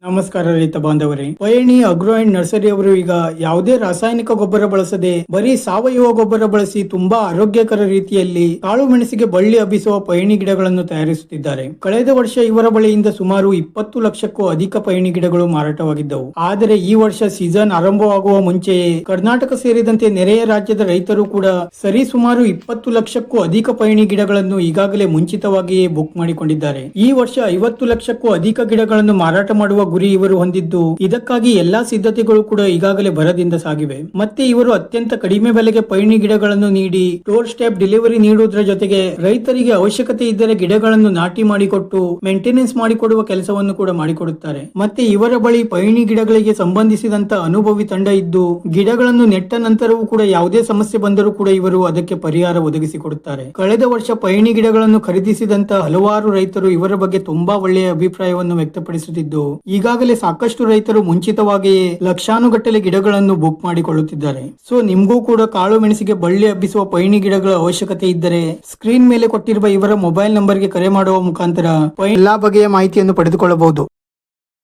ನಮಸ್ಕಾರ ರೈತ ಬಾಂಧವರೇ. ಪಯಣಿ ಅಗ್ರೋ ಅಂಡ್ ನರ್ಸರಿ ಅವರು ಈಗ ಯಾವುದೇ ರಾಸಾಯನಿಕ ಗೊಬ್ಬರ ಬಳಸದೆ ಬರೀ ಸಾವಯವ ಗೊಬ್ಬರ ಬಳಸಿ ತುಂಬಾ ಆರೋಗ್ಯಕರ ರೀತಿಯಲ್ಲಿ ಕಾಳು ಮೆಣಸಿಗೆ ಬಳ್ಳಿ ಹಬ್ಬಿಸುವ ಪಯಣಿ ಗಿಡಗಳನ್ನು ತಯಾರಿಸುತ್ತಿದ್ದಾರೆ. ಕಳೆದ ವರ್ಷ ಇವರ ಬಳಿಯಿಂದ ಸುಮಾರು 20 ಲಕ್ಷಕ್ಕೂ ಅಧಿಕ ಪಯಣಿ ಗಿಡಗಳು ಮಾರಾಟವಾಗಿದ್ದವು. ಆದರೆ ಈ ವರ್ಷ ಸೀಸನ್ ಆರಂಭವಾಗುವ ಮುಂಚೆಯೇ ಕರ್ನಾಟಕ ಸೇರಿದಂತೆ ನೆರೆಯ ರಾಜ್ಯದ ರೈತರು ಕೂಡ ಸರಿಸುಮಾರು 20 ಲಕ್ಷಕ್ಕೂ ಅಧಿಕ ಪಯಣಿ ಗಿಡಗಳನ್ನು ಈಗಾಗಲೇ ಮುಂಚಿತವಾಗಿಯೇ ಬುಕ್ ಮಾಡಿಕೊಂಡಿದ್ದಾರೆ. ಈ ವರ್ಷ 50 ಲಕ್ಷಕ್ಕೂ ಅಧಿಕ ಗಿಡಗಳನ್ನು ಮಾರಾಟ ಮಾಡುವ ಗುರಿ ಇವರು ಹೊಂದಿದ್ದು, ಇದಕ್ಕಾಗಿ ಎಲ್ಲಾ ಸಿದ್ಧತೆಗಳು ಕೂಡ ಈಗಾಗಲೇ ಭರದಿಂದ ಸಾಗಿವೆ. ಮತ್ತೆ ಇವರು ಅತ್ಯಂತ ಕಡಿಮೆ ಬೆಲೆಗೆ ಪಯಣಿ ಗಿಡಗಳನ್ನು ನೀಡಿ ಡೋರ್ ಸ್ಟೆಪ್ ಡೆಲಿವರಿ ನೀಡುವುದರ ಜೊತೆಗೆ ರೈತರಿಗೆ ಅವಶ್ಯಕತೆ ಇದ್ದರೆ ಗಿಡಗಳನ್ನು ನಾಟಿ ಮಾಡಿಕೊಟ್ಟು ಮೇಂಟೆನೆನ್ಸ್ ಮಾಡಿಕೊಡುವ ಕೆಲಸವನ್ನು ಕೂಡ ಮಾಡಿಕೊಡುತ್ತಾರೆ. ಮತ್ತೆ ಇವರ ಬಳಿ ಪಯಣಿ ಗಿಡಗಳಿಗೆ ಸಂಬಂಧಿಸಿದಂತ ಅನುಭವಿ ತಂಡ ಇದ್ದು, ಗಿಡಗಳನ್ನು ನೆಟ್ಟ ನಂತರವೂ ಕೂಡ ಯಾವುದೇ ಸಮಸ್ಯೆ ಬಂದರೂ ಕೂಡ ಇವರು ಅದಕ್ಕೆ ಪರಿಹಾರ ಒದಗಿಸಿಕೊಡುತ್ತಾರೆ. ಕಳೆದ ವರ್ಷ ಪಯಣಿ ಗಿಡಗಳನ್ನು ಖರೀದಿಸಿದಂತ ಹಲವಾರು ರೈತರು ಇವರ ಬಗ್ಗೆ ತುಂಬಾ ಒಳ್ಳೆಯ ಅಭಿಪ್ರಾಯವನ್ನು ವ್ಯಕ್ತಪಡಿಸುತ್ತಿದ್ದು, ಈಗಾಗಲೇ ಸಾಕಷ್ಟು ರೈತರು ಮುಂಚಿತವಾಗಿಯೇ ಲಕ್ಷಾನುಗಟ್ಟಲೆ ಗಿಡಗಳನ್ನು ಬುಕ್ ಮಾಡಿಕೊಳ್ಳುತ್ತಿದ್ದಾರೆ. ಸೊ ನಿಮ್ಗೂ ಕೂಡ ಕಾಳು ಮೆಣಸಿಗೆ ಬಳ್ಳಿ ಹಬ್ಬಿಸುವ ಪಯಣಿ ಗಿಡಗಳ ಅವಶ್ಯಕತೆ ಇದ್ದರೆ ಸ್ಕ್ರೀನ್ ಮೇಲೆ ಕೊಟ್ಟಿರುವ ಇವರ ಮೊಬೈಲ್ ನಂಬರ್ಗೆ ಕರೆ ಮಾಡುವ ಮುಖಾಂತರ ಎಲ್ಲಾ ಬಗೆಯ ಮಾಹಿತಿಯನ್ನು ಪಡೆದುಕೊಳ್ಳಬಹುದು.